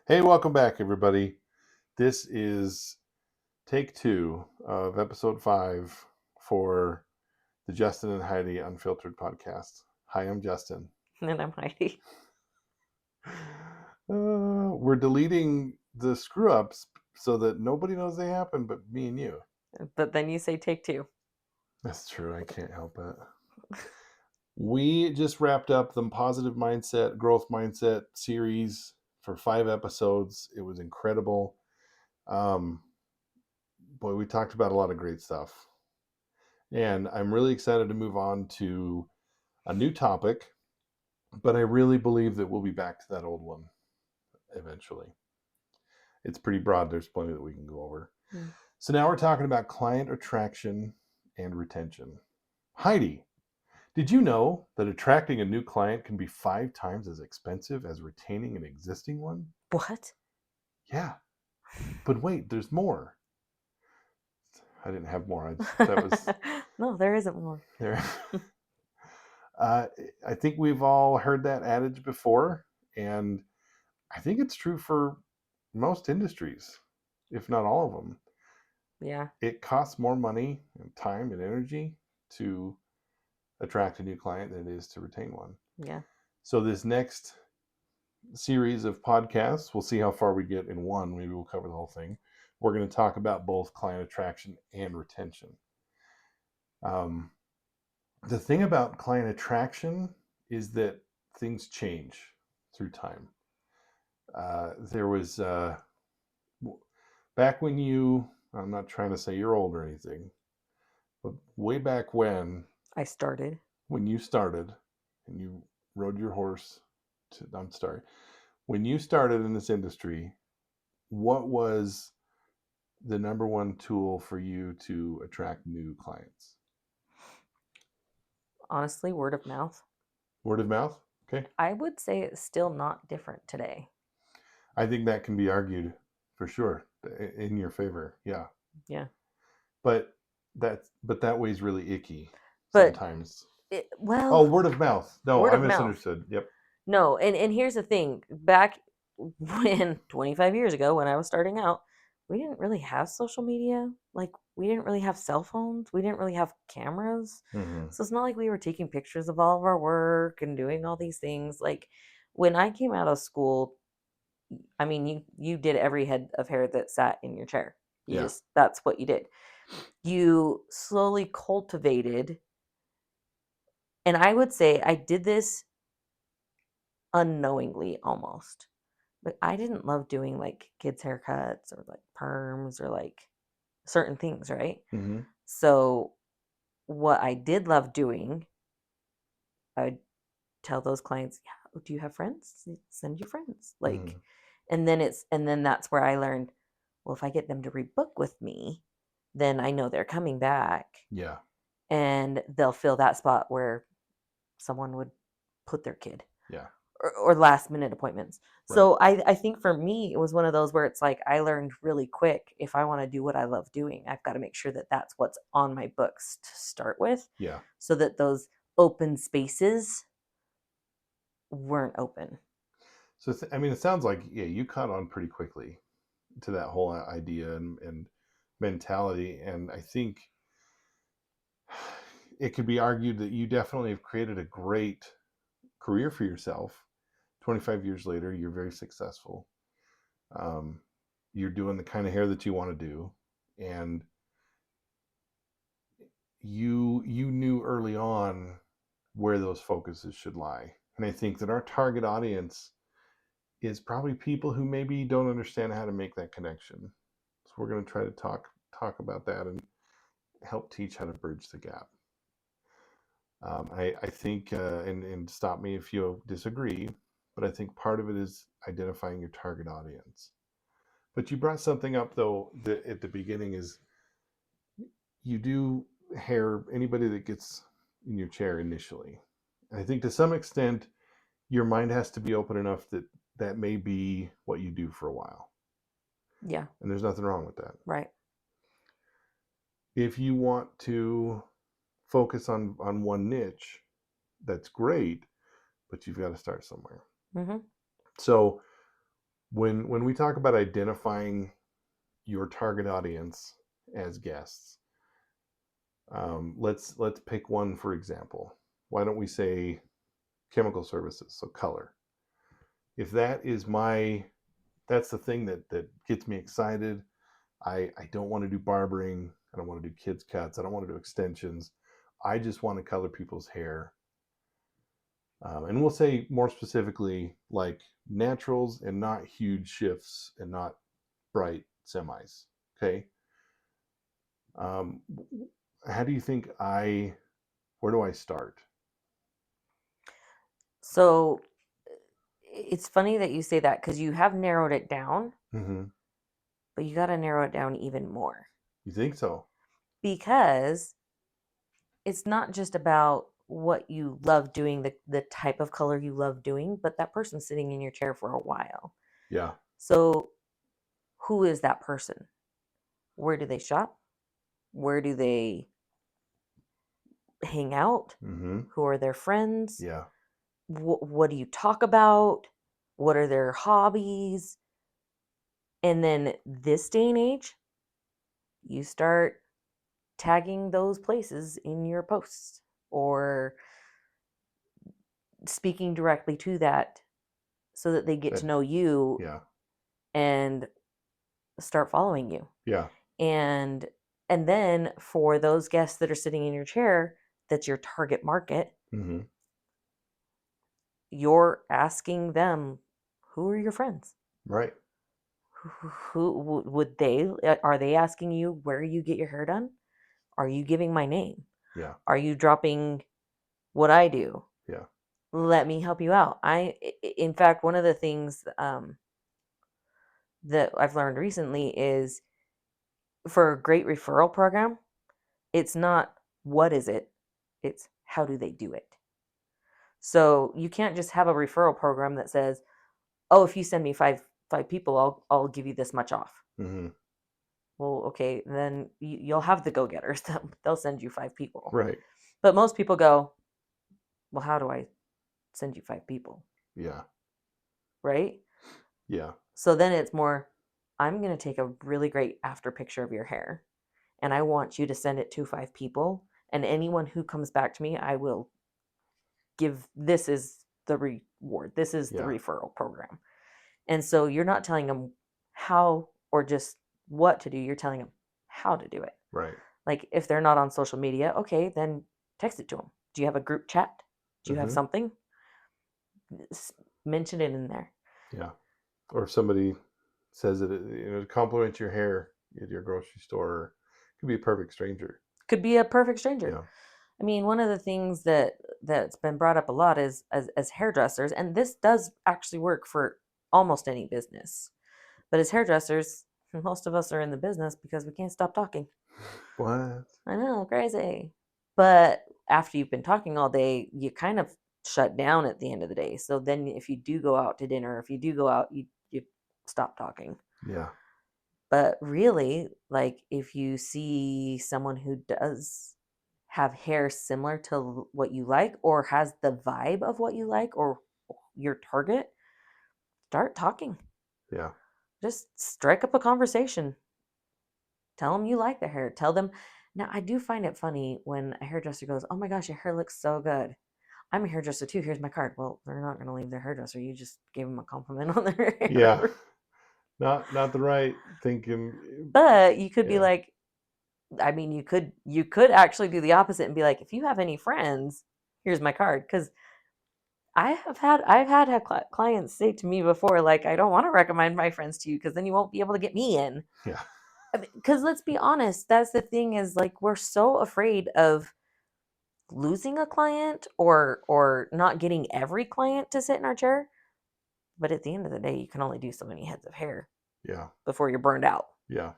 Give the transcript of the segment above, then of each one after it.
Hey, welcome back, everybody. This is take two of episode 5 for the Justin and Heidi Unfiltered podcast. Hi, I'm Justin. And I'm Heidi. We're deleting the screw ups so that nobody knows they happened but me and you. But then you say take two. That's true. I can't help it. We just wrapped up the Positive Mindset, Growth Mindset series for 5 episodes. It was incredible. Boy, we talked about a lot of great stuff. And I'm really excited to move on to a new topic, but I really believe that we'll be back to that old one eventually. It's pretty broad. There's plenty that we can go over. So now we're talking about client attraction and retention. Heidi, did you know that attracting a new client can be 5 times as expensive as retaining an existing one? What? Yeah. But wait, there's more. I didn't have more. That was No, there isn't more. there. I think we've all heard that adage before, and I think it's true for most industries, if not all of them. Yeah. It costs more money and time and energy to attract a new client than it is to retain one. Yeah. So this next series of podcasts, we'll see how far we get in one. Maybe we'll cover the whole thing. We're going to talk about both client attraction and retention. The thing about client attraction is that things change through time. There was back when I'm not trying to say you're old or anything, but way back when I started. you started and you rode your horse I'm sorry, when you started in this industry, what was the number one tool for you to attract new clients? Honestly, word of mouth. Word of mouth? Okay. I would say it's still not different today. I think that can be argued for sure in your favor. Yeah. Yeah. But that way's really icky But sometimes. well, Oh, word of mouth. No, word I of mouth. misunderstood. Yep. No, and here's the thing. Back when 25 years ago when I was starting out, we didn't really have social media. Like we didn't really have cell phones. We didn't really have cameras. Mm-hmm. So it's not like we were taking pictures of all of our work and doing all these things. Like when I came out of school, I mean, you did every head of hair that sat in your chair. Yeah. That's what you did. You slowly cultivated, and I would say I did this unknowingly almost. But I didn't love doing like kids' haircuts or like perms or like certain things, right? Mm-hmm. So what I did love doing, I would tell those clients, yeah, oh, do you have friends? Send your friends. Mm-hmm. And then that's where I learned, well, if I get them to rebook with me, then I know they're coming back Yeah. and they'll fill that spot where someone would put their kid Yeah. or last minute appointments. Right. So I think for me, it was one of those where it's like I learned really quick if I want to do what I love doing, I've got to make sure that that's what's on my books to start with Yeah. so that those open spaces weren't open. So I mean, it sounds like you caught on pretty quickly to that whole idea and mentality, and I think it could be argued that you definitely have created a great career for yourself. 25 years later, you're very successful. Um, you're doing the kind of hair that you want to do, and you knew early on where those focuses should lie. And I think that our target audience is probably people who maybe don't understand how to make that connection. So we're going to try to talk about that and help teach how to bridge the gap. I think, and stop me if you disagree, but I think part of it is identifying your target audience. But you brought something up though that at the beginning is you do hair anybody that gets in your chair initially. And I think to some extent your mind has to be open enough that that may be what you do for a while. Yeah. And there's nothing wrong with that. Right. If you want to focus on one niche, that's great, but you've got to start somewhere. Mm-hmm. So When we talk about identifying your target audience as guests, let's pick one for example. Why don't we say chemical services, so color? If that's the thing that gets me excited. I don't want to do barbering. I don't want to do kids cuts. I don't want to do extensions. I just want to color people's hair. And we'll say more specifically, like naturals and not huge shifts and not bright semis. Okay. Um, how do you think where do I start? So it's funny that you say that because you have narrowed it down, Mm-hmm. but you got to narrow it down even more You think so? because it's not just about what you love doing, the type of color you love doing, but that person's sitting in your chair for a while. Yeah. So, who is that person? Where do they shop? Where do they hang out? Mm-hmm. Who are their friends? Yeah. What do you talk about? What are their hobbies? And then this day and age, you start tagging those places in your posts or speaking directly to that so that they get to That. know you Yeah. and start following you. Yeah. And and then for those guests that are sitting in your chair, that's your target market, Mm-hmm. you're asking them, who are your friends? Right. Who would they are they asking you where you get your hair done? Are you giving my name? Yeah. Are you dropping what I do? Yeah. Let me help you out. In fact, one of the things that I've learned recently is for a great referral program, it's not what is it, it's how do they do it. So you can't just have a referral program that says, "Oh, if you send me five people, I'll give you this much off." Mm-hmm. Well, okay, then you'll have the go-getters. They'll send you five people. Right. But most people go, "Well, how do I send you five people?" Yeah. Right? Yeah. So then it's more, I'm going to take a really great after picture of your hair and I want you to send it to five people. And anyone who comes back to me, I will give this is the reward. This is the Yeah. referral program. And so you're not telling them how or just what to do, you're telling them how to do it. Right. Like if they're not on social media, okay, then text it to them. Do you have a group chat? Do you have Mm-hmm. something? Mention it in there. Yeah. Or if somebody says that to compliment your hair at your grocery store, it could be a perfect stranger. Could be a perfect stranger. Yeah. I mean, one of the things that's been brought up a lot is as hairdressers, and this does actually work for almost any business. But as hairdressers, most of us are in the business because we can't stop talking. What? I know, crazy. But after you've been talking all day, you kind of shut down at the end of the day. So then if you do go out to dinner, if you do go out, you stop talking. Yeah. But really, like if you see someone who does have hair similar to what you like or has the vibe of what you like or your target, start talking. Yeah. Just strike up a conversation. Tell them you like their hair. Tell them. Now, I do find it funny when a hairdresser goes, "Oh my gosh, your hair looks so good. I'm a hairdresser too. Here's my card." Well, they're not going to leave their hairdresser. You just gave them a compliment on their Yeah. hair. Not the right thinking. But you could be Yeah. like, I mean, you could actually do the opposite and be like, if you have any friends, here's my card. Because I've had clients say to me before, like, I don't want to recommend my friends to you because then you won't be able to get me in. Yeah. Because let's be honest, that's the thing is like we're so afraid of losing a client or not getting every client to sit in our chair. But at the end of the day, you can only do so many heads of hair Yeah. before you're burned out. Yeah.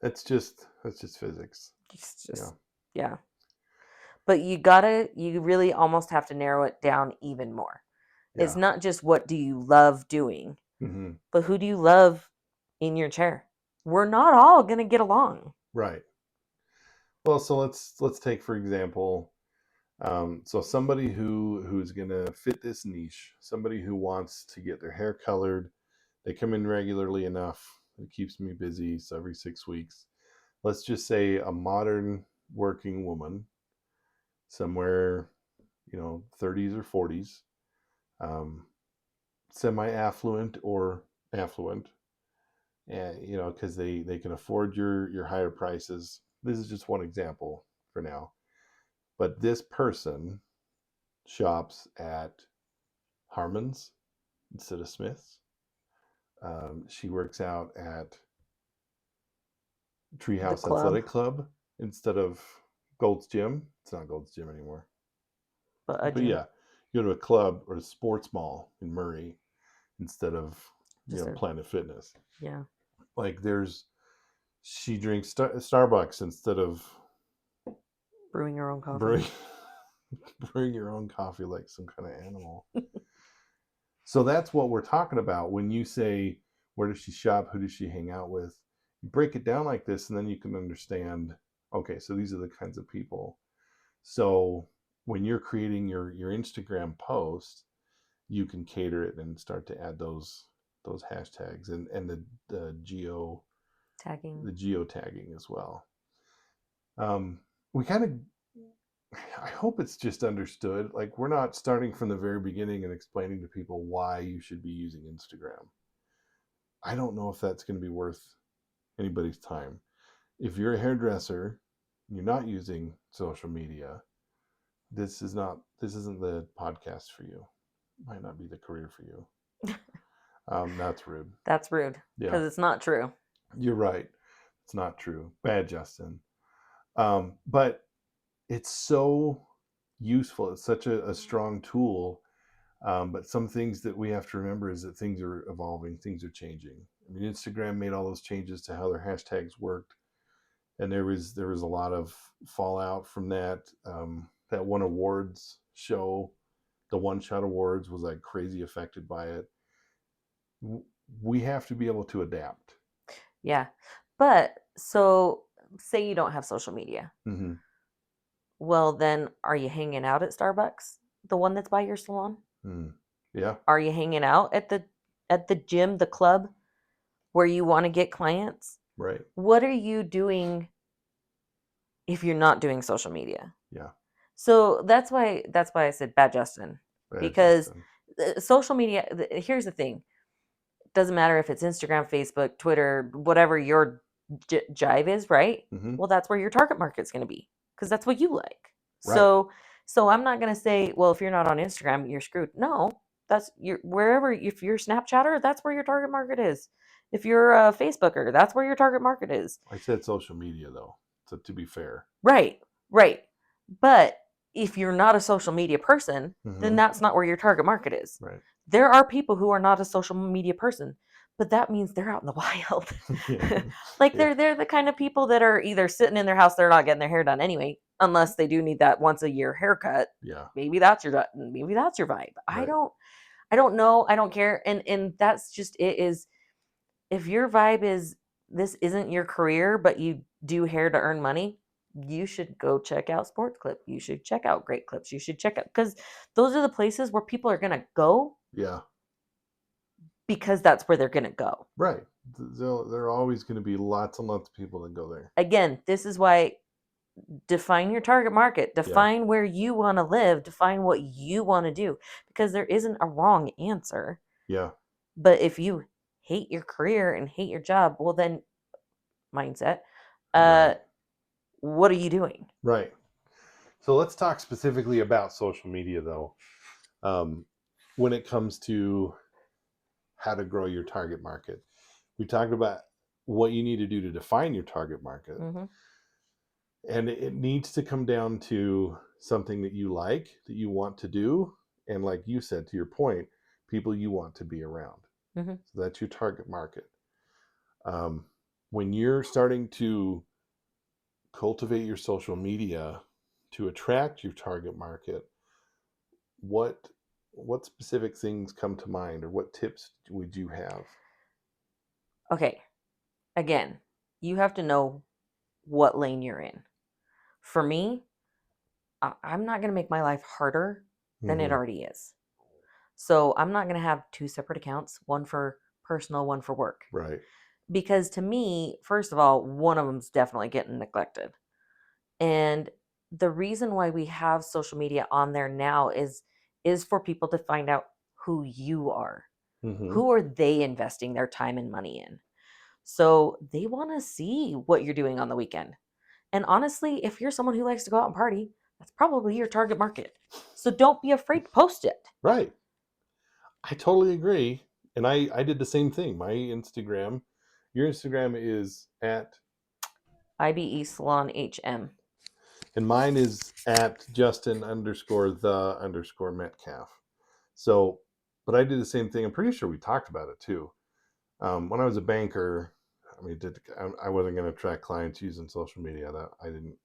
That's just physics. It's Yeah. just yeah. But you really almost have to narrow it down even more. It's Yeah. not just what do you love doing, Mm-hmm. but who do you love in your chair? We're not all going to get along. Right. Well, so let's take for example, So somebody who's gonna fit this niche, somebody who wants to get their hair colored, they come in regularly enough. It keeps me busy. So every 6 weeks, let's just say a modern working woman, somewhere 30s or 40s, um, semi-affluent or affluent, and because they can afford your higher prices. This is just one example for now, but this person shops at Harmon's instead of Smith's. She works out at The Treehouse club, Athletic Club instead of Gold's Gym. It's not Gold's Gym anymore. but a But gym, yeah, you go to a club or a sports mall in Murray instead of just a Planet Fitness. yeah, Like she drinks Starbucks instead of brewing your own coffee. brewing brewing your own coffee like some kind of animal. So that's what we're talking about when you say, where does she shop? Who does she hang out with? You break it down like this, and then you can understand, okay, so these are the kinds of people. So when you're creating your Instagram post, you can cater it and start to add those hashtags and the Tagging. geotagging as well. We kind of, I hope it's just understood. Like, we're not starting from the very beginning and explaining to people why you should be using Instagram. I don't know if that's going to be worth anybody's time. If you're a hairdresser, you're not using social media, this isn't the podcast for you. Might not be the career for you. That's rude. That's rude Yeah, because it's not true. you're right. It's not true. Bad, Justin. But it's so useful. It's such a strong tool. But some things that we have to remember is that things are evolving, things are changing. I mean, Instagram made all those changes to how their hashtags worked, and there was a lot of fallout from that. That one awards show, the One Shot Awards, was like crazy affected by it. We have to be able to adapt. Yeah. But so say you don't have social media. Mm-hmm. Well, then are you hanging out at Starbucks? The one that's by your salon? Mm. Yeah. Are you hanging out at the gym, the club where you want to get clients? Right. What are you doing if you're not doing social media? Yeah. So that's why I said bad Justin, Bad, because Justin. social media, here's the thing. Doesn't matter if it's Instagram, Facebook, Twitter, whatever your jive is, right? Mm-hmm. Well, that's where your target market's going to be because that's what you like. Right. So I'm not going to say, well, if you're not on Instagram, you're screwed. No, that's your wherever. If you're Snapchatter, that's where your target market is. If you're a Facebooker, that's where your target market is. I said social media though, so to be fair. Right, right. But if you're not a social media person, then Mm-hmm. that's not where your target market is. Right. There are people who are not a social media person, but that means they're out in the wild. Yeah. Like Yeah. they're the kind of people that are either sitting in their house, they're not getting their hair done anyway, unless they do need that once a year haircut. Yeah. Maybe that's your vibe. Right. I don't know. I don't care. And that's just it is if your vibe is this isn't your career, but you do hair to earn money, you should go check out Sports Clip. You should check out Great Clips. You should check out because those are the places where people are gonna go Yeah. because that's where they're gonna go. Right. There are always going to be lots and lots of people that go there. Again, this is why define your target market, Yeah. define where you want to live, define what you want to do because there isn't a wrong answer. Yeah. But if you hate your career and hate your job, well then mindset, uh Right. what are you doing? Right. So let's talk specifically about social media, though. Um, when it comes to how to grow your target market, we talked about what you need to do to define your target market, Mm-hmm. and it needs to come down to something that you like, that you want to do, and like you said, to your point, people you want to be around. Mm-hmm. So that's your target market. Um, when you're starting to cultivate your social media to attract your target market, what what specific things come to mind, or what tips would you have? Okay, again, you have to know what lane you're in. For me, I'm not going to make my life harder than it Hmm. already is. So I'm not going to have two separate accounts, one for personal, one for work. Right. Because to me, first of all, one of them's definitely getting neglected. And the reason why we have social media on there now is for people to find out who you are. Hmm. Who are they investing their time and money in? So they want to see what you're doing on the weekend. And honestly, if you're someone who likes to go out and party, that's probably your target market. So don't be afraid to post it. Right. I totally agree. And I did the same thing. My Instagram, your Instagram is at, IBE Salon HM. and mine is at Justin underscore the underscore Metcalf. So, but I did the same thing. I'm pretty sure we talked about it too. When I was a banker, I mean, I wasn't going to attract clients using social media. That I didn't.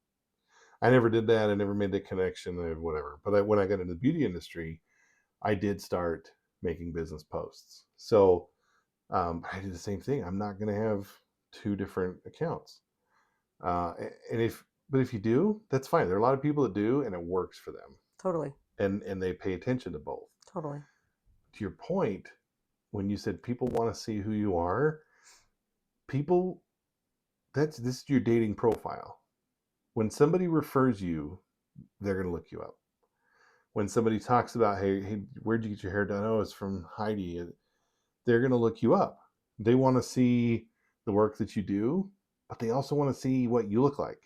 I never did that. I never made that connection or whatever. But when I got into the beauty industry, I did start making business posts. So I did the same thing. I'm not going to have two different accounts. Uh, and if you do, that's fine. There are a lot of people that do, and it works for them, Totally. and they pay attention to both. Totally. To your point, when you said people want to see who you are, people, that's this is your dating profile. When somebody refers you, they're going to look you up. When somebody talks about, hey, where'd you get your hair done? Oh, it's from Heidi. They're going to look you up. They want to see the work that you do, but they also want to see what you look like.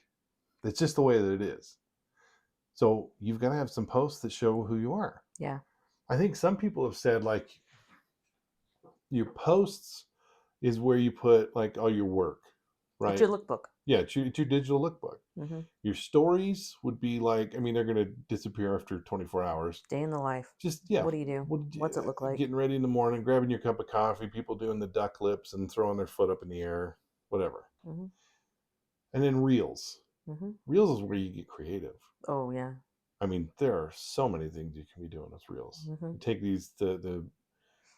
That's just the way that it is. So you've got to have some posts that show who you are. Yeah. I think some people have said like your posts is where you put like all your work, It's right? your lookbook. Yeah, it's your digital lookbook. Mm-hmm. Your stories would be like, I mean, they're going to disappear after 24 hours. Day in the life. Just, yeah, What do you do? What's it look like? getting ready in the morning, grabbing your cup of coffee, people doing the duck lips and throwing their foot up in the air, whatever. Mm-hmm. And then reels. Mm-hmm. Reels is where you get creative. Oh yeah. I mean, there are so many things you can be doing with reels. Mm-hmm. You take the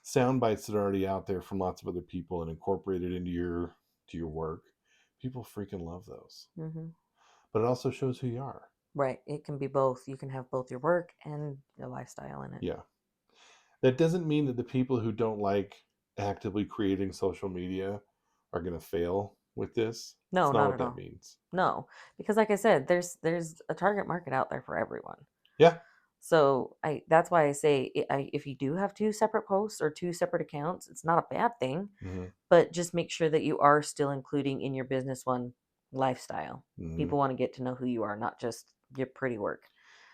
sound bites that are already out there from lots of other people and incorporate it into your work. People freaking love those. Mm-hmm. But it also shows who you are. Right. It can be both. You can have both your work and your lifestyle in it. Yeah. That doesn't mean that the people who don't like actively creating social media are going to fail with this. No, It's not not what at that all. means. No, because like I said, there's a target market out there for everyone. Yeah. So I that's why I say if you do have two separate posts or two separate accounts, it's not a bad thing, Hmm. but just make sure that you are still including in your business one lifestyle. Hmm. People want to get to know who you are, not just your pretty work.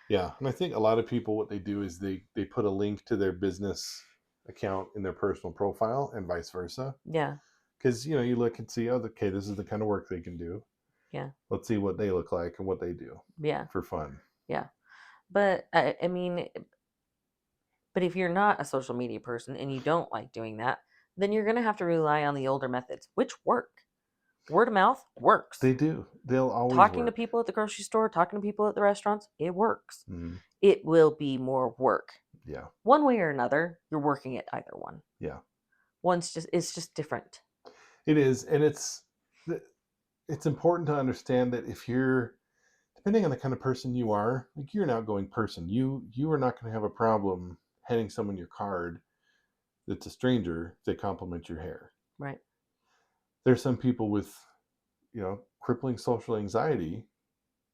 Yeah. And I think a lot of people, what they do is they put a link to their business account in their personal profile and vice versa. Yeah, Because, you look and see, oh, okay, this is the kind of work they can do. yeah, Let's see what they look like and what they do yeah, for fun. yeah. But I mean, but if you're not a social media person and you don't like doing that, then you're gonna have to rely on the older methods, which work. Word of mouth works. They do. They'll always Talking to work. people at the grocery store, talking to people at the restaurants, it works. Hmm. It will be more work. Yeah. One way or another, you're working at either one. Yeah. It's just different. It is. And it's important to understand that if you're, depending on the kind of person you are, like you're an outgoing person, you are not going to have a problem handing someone your card that's a stranger if they compliment your hair. Right. There's some people with, crippling social anxiety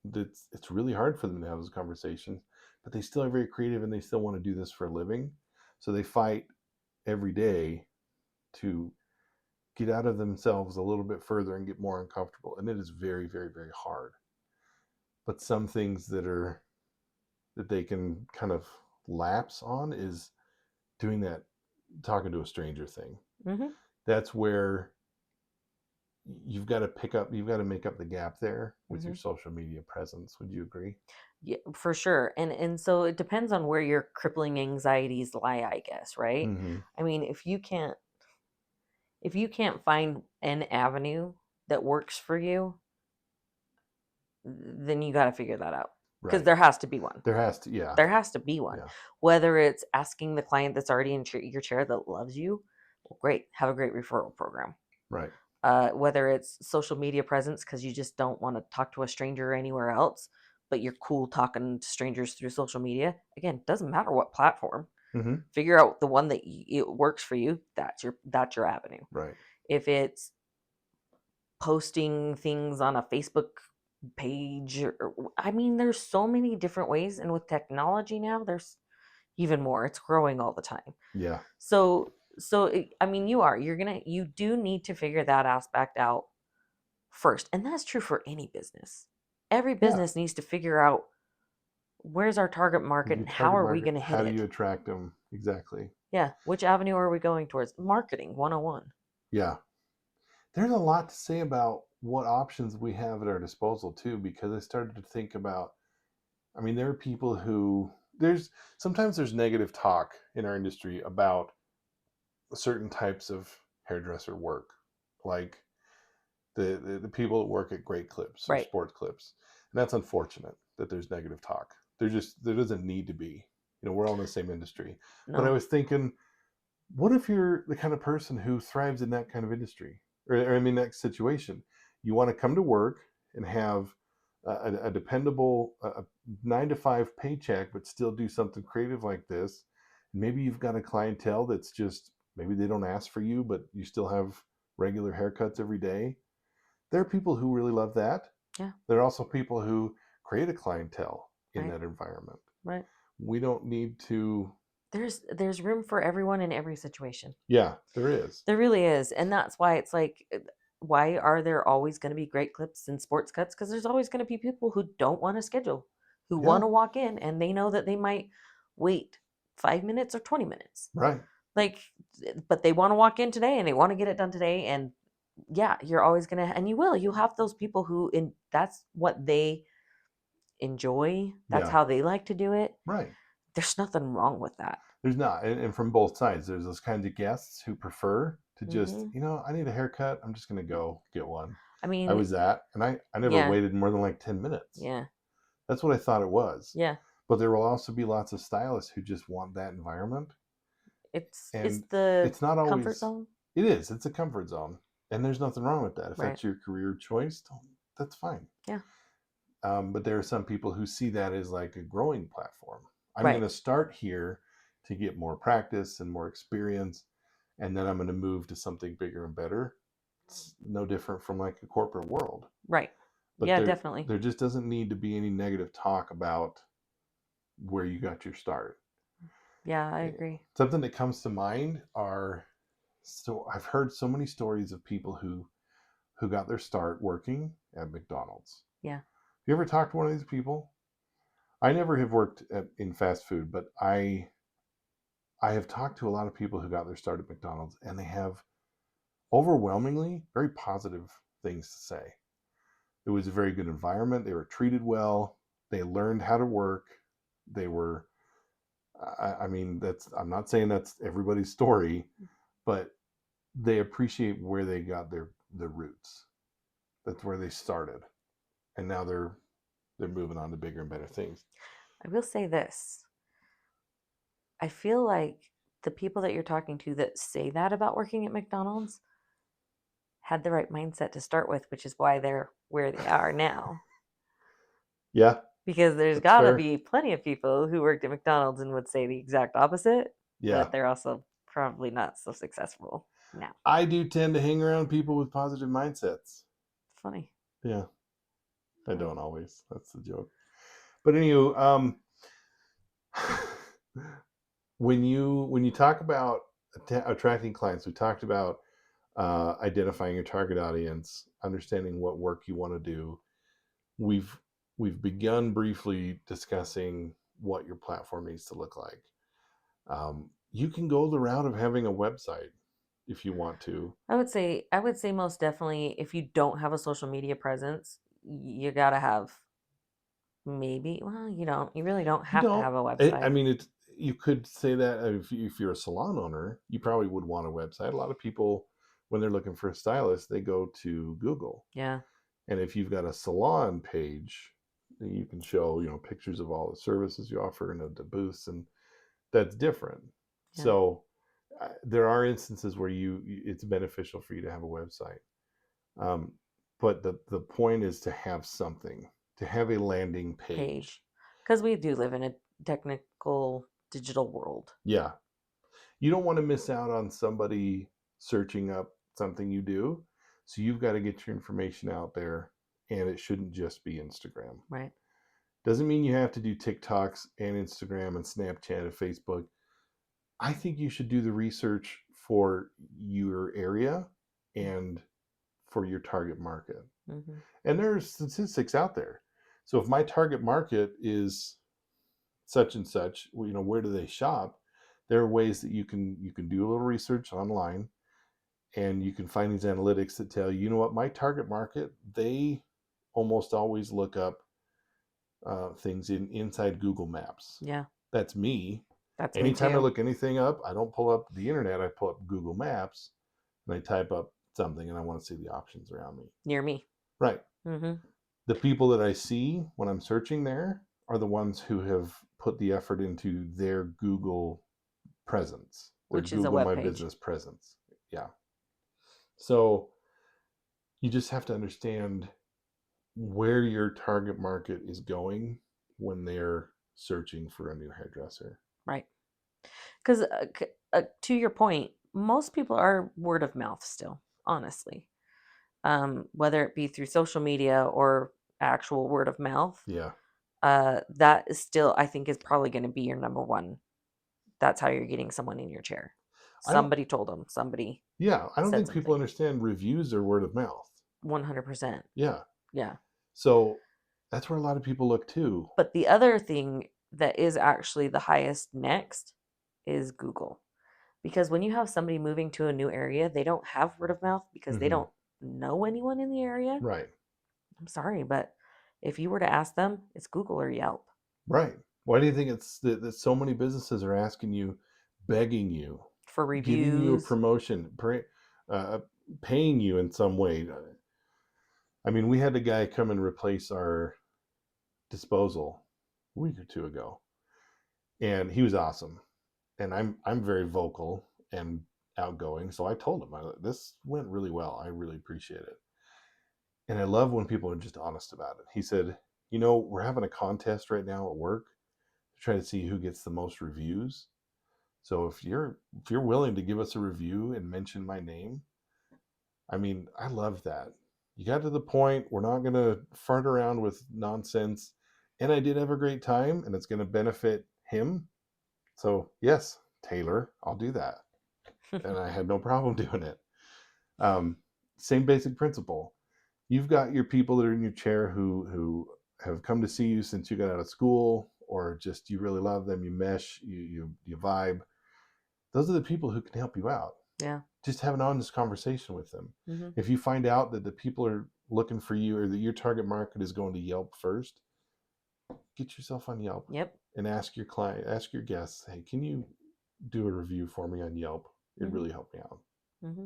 that it's really hard for them to have those conversations, but they still are very creative and they still want to do this for a living. So they fight every day to get out of themselves a little bit further and get more uncomfortable. And it is very, very, very hard. But some things that they can kind of lapse on is doing that talking to a stranger thing. Mm-hmm. That's where you've got to make up the gap there with Mm-hmm. your social media presence. Would you agree? Yeah, for sure. And so it depends on where your crippling anxieties lie, I guess, right? Mm-hmm. I mean, if you can't find an avenue that works for you, then you got to figure that out because Right. there has to be one. There has to, yeah. There has to be one. Yeah. Whether it's asking the client that's already in your chair that loves you, well, great, have a great referral program. Right. Whether it's social media presence because you just don't want to talk to a stranger anywhere else, but you're cool talking to strangers through social media. Again, doesn't matter what platform. Mm-hmm. Figure out the one that it works for you. That's your avenue. Right. If it's posting things on a Facebook page, I mean, there's so many different ways, and with technology now, there's even more. It's growing all the time. Yeah. I mean, you do need to figure that aspect out first, and that's true for any business. Every Yeah. business needs to figure out where's our target market Your and how target are we market. going to hit How do you it. attract them? Exactly. Yeah, which avenue are we going towards? Marketing 101. Yeah. There's a lot to say about what options we have at our disposal too, because I started to think about. I mean, there are people who there's negative talk in our industry about certain types of hairdresser work, like the people that work at Great Clips or Right. Sport Clips, and that's unfortunate that there's negative talk. There doesn't need to be. We're all in the same industry. But I No. was thinking, what if you're the kind of person who thrives in that kind of industry, or I mean, that situation? You want to come to work and have a dependable 9 to 5 paycheck, but still do something creative like this. Maybe you've got a clientele that's just maybe they don't ask for you, but you still have regular haircuts every day. There are people who really love that. Yeah. There are also people who create a clientele in Right. that environment. Right. We don't need to. There's room for everyone in every situation. Yeah, there is. There really is. And that's why it's like, why are there always going to be great clips and sports cuts? Because there's always going to be people who don't want to schedule, who want Yeah, to walk in and they know that they might wait 5 minutes or 20 minutes. right. Like, but they want to walk in today and they want to get it done today. And yeah, you're always going to, and you'll have those people that's what they enjoy. That's Yeah, how they like to do it. right. There's nothing wrong with that. There's not, and from both sides, there's those kinds of guests who prefer to just, Hmm. I need a haircut. I'm just gonna go get one. I I mean, was that, and I never yeah, waited more than like 10 minutes. yeah, That's what I thought it was. yeah. But there will also be lots of stylists who just want that environment, It's and the it's not comfort always. zone. It is. It's a comfort zone, and there's nothing wrong with that. If Right. that's your career choice, that's fine. Yeah. But there are some people who see that as like a growing platform. I'm going Right. to start here to get more practice and more experience, and then I'm going to move to something bigger and better. It's no different from like a corporate world, Right. but Yeah, there definitely. there just doesn't need to be any negative talk about where you got your start. Yeah, I Eh, agree. Something that comes to mind are so I've heard so many stories of people who got their start working at McDonald's. Yeah. You ever talked to one of these people? I never have worked in fast food, but I have talked to a lot of people who got their start at McDonald's, and they have overwhelmingly very positive things to say. It was a very good environment. They were treated well. They learned how to work. They were, I mean, I'm not saying that's everybody's story, but they appreciate where they got their roots. That's where they started, and now they're moving on to bigger and better things. I will say this. I feel like the people that you're talking to that say that about working at McDonald's had the right mindset to start with, which is why they're where they are now. Yeah, Because there's that's got to fair. be plenty of people who worked at McDonald's and would say the exact opposite, Yeah, but they're also probably not so successful now. I do tend to hang around people with positive mindsets. It's funny. Yeah, I Funny. don't always. That's the joke. But anyway, when you talk about attracting clients, we talked about identifying your target audience, understanding what work you want to do. We've we've begun briefly discussing what your platform needs to look like. You can go the route of having a website if you want to. I would say most definitely if you don't have a social media presence, you got to have maybe, well, you really don't You have to don't. have a I website. mean, it's you could say that if you're a salon owner, you probably would want a website. A lot of people, when they're looking for a stylist, they go to Google. Yeah. And if you've got a salon page, you can show pictures of all the services you offer and the booths, and that's different. Yeah. So there are instances where it's beneficial for you to have a website, um, but the point is to have something to have a landing page. Page. Because we do live in a technical digital world. Yeah. You don't want to miss out on somebody searching up something you do. So you've got to get your information out there, and it shouldn't just be Instagram. Right. Doesn't mean you have to do TikToks and Instagram and Snapchat and Facebook. I think you should do the research for your area and for your target market. Mm-hmm. And there's statistics out there. So if my target market is such and such, where do they shop? There are ways that you can do a little research online, and you can find these analytics that tell you, what, my target market, they almost always look up things inside Google Maps. Yeah. That's me. That's me Anytime I too. look anything up, I don't pull up the internet. I pull up Google Maps and I type up something, and I want to see the options around me. Near me. Right. Mm-hmm. The people that I see when I'm searching there are the ones who have put the effort into their Google presence, their Which is a Google web My page. Business presence. Yeah. So you just have to understand where your target market is going when they're searching for a new hairdresser. Right. Because to your point, most people are word of mouth still, honestly. Whether it be through social media or actual word of mouth, Yeah. that is still, I think, is probably going to be your number one. That's how you're getting someone in your chair. I don't Somebody told them, somebody Yeah, I don't said think people something. understand reviews are word of mouth. 100%. Yeah. Yeah. So that's where a lot of people look too. But the other thing that is actually the highest next is Google. Because when you have somebody moving to a new area, they don't have word of mouth because they Hmm. don't know anyone in the area. Right. I'm sorry, but if you were to ask them, it's Google or Yelp Right. Why do you think it's that so many businesses are asking you, begging you, for giving you a reviews. promotion, uh, paying you in some way? I mean, we had a guy come and replace our disposal a week or two ago, and he was awesome. And I'm very vocal and outgoing, so I told him, this went really well. I really appreciate it. And I love when people are just honest about it. He said, we're having a contest right now at work to try to see who gets the most reviews. So if you're willing to give us a review and mention my name, I mean, I love that. You got to the point, we're not going to fart around with nonsense. And I did have a great time, and it's going to benefit him. So, yes, Taylor, I'll do that. And I had no problem doing it. Um, Same basic principle. You've got your people that are in your chair who have come to see you since you got out of school, or just you really love them, you mesh, you vibe. Those are the people who can help you out. Yeah. Just have an honest conversation with them. Mm-hmm. If you find out that the people are looking for you, or that your target market is going to Yelp first, get yourself on Yelp Yep. and ask your guests, hey, can you do a review for me on Yelp? It Mm-hmm. really helped me out. Mm-hmm.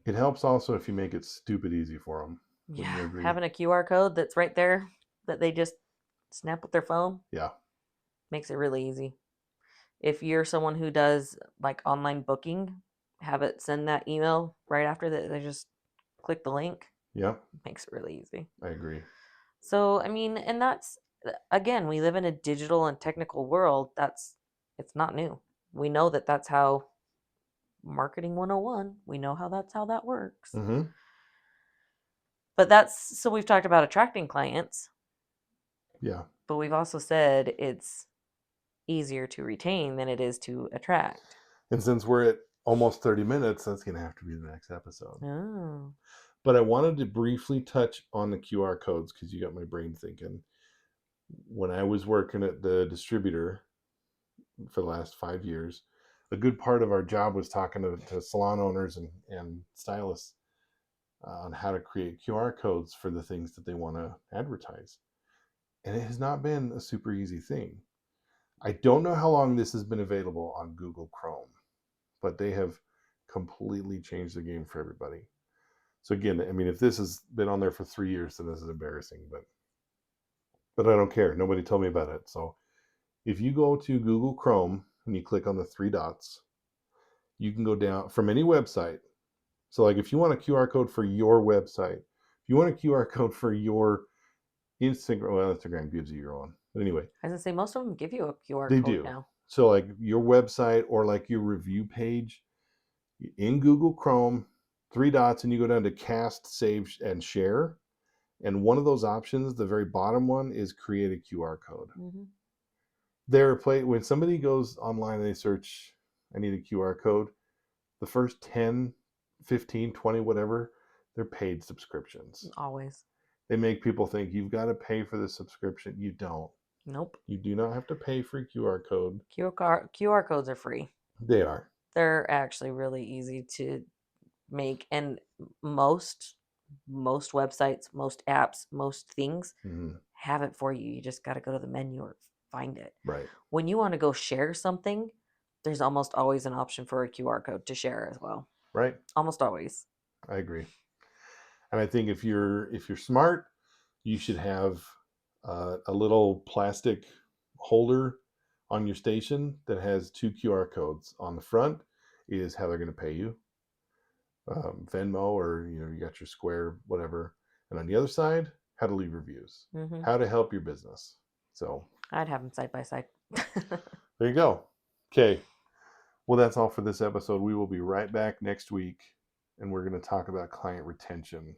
It helps also if you make it stupid easy for them. Wouldn't Yeah. you agree? Having a QR code that's right there that they just snap with their phone Yeah. makes it really easy. If you're someone who does like online booking, have it send that email right after that. They just click the link. Yeah. Makes it really easy. I agree. So, I mean, and that's again, we live in a digital and technical world. It's not new. We know that that's how marketing 101, we know that's how that works. Mm-hmm. But that's so we've talked about attracting clients, Yeah. but we've also said it's easier to retain than it is to attract. And since we're at almost 30 minutes, that's going to have to be the next episode. Oh. But I wanted to briefly touch on the QR codes because you got my brain thinking. When I was working at the distributor for the last 5 years, a good part of our job was talking to salon owners and stylists on how to create QR codes for the things that they want to advertise. And it has not been a super easy thing. I don't know how long this has been available on Google Chrome, but they have completely changed the game for everybody. So again, I mean, if this has been on there for 3 years, then this is embarrassing, but I don't care. Nobody told me about it. So if you go to Google Chrome and you click on the three dots, you can go down from any website. So like if you want a QR code for your website, if you want a QR code for your Instagram gives you your own. But anyway, I was gonna say most of them give you a QR they code do. now. So like your website or like your review page in Google Chrome, three dots, and you go down to cast, save, and share. And one of those options, the very bottom one, is create a QR code. Hmm. When somebody goes online and they search, I need a QR code, the first 10, 15, 20, whatever, they're paid subscriptions. Always. They make people think you've got to pay for the subscription. You don't. Nope. You do not have to pay for a QR code. QR codes are free. They are. They're actually really easy to make, and most most websites, most apps, most things Mhm. have it for you. You just got to go to the menu or find it. Right. When you want to go share something, there's almost always an option for a QR code to share as well. Right. Almost always. I agree. And I think if you're smart, you should have a little plastic holder on your station that has two QR codes. On the front is how they're going to pay you, Venmo, or you got your Square, whatever. And on the other side, how to leave reviews, Hmm. how to help your business. So I'd have them side by side. there you go. Okay. Well, that's all for this episode. We will be right back next week, and we're going to talk about client retention,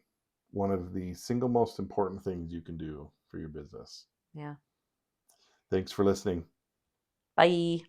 one of the single most important things you can do for your business. Yeah. Thanks for listening. Bye.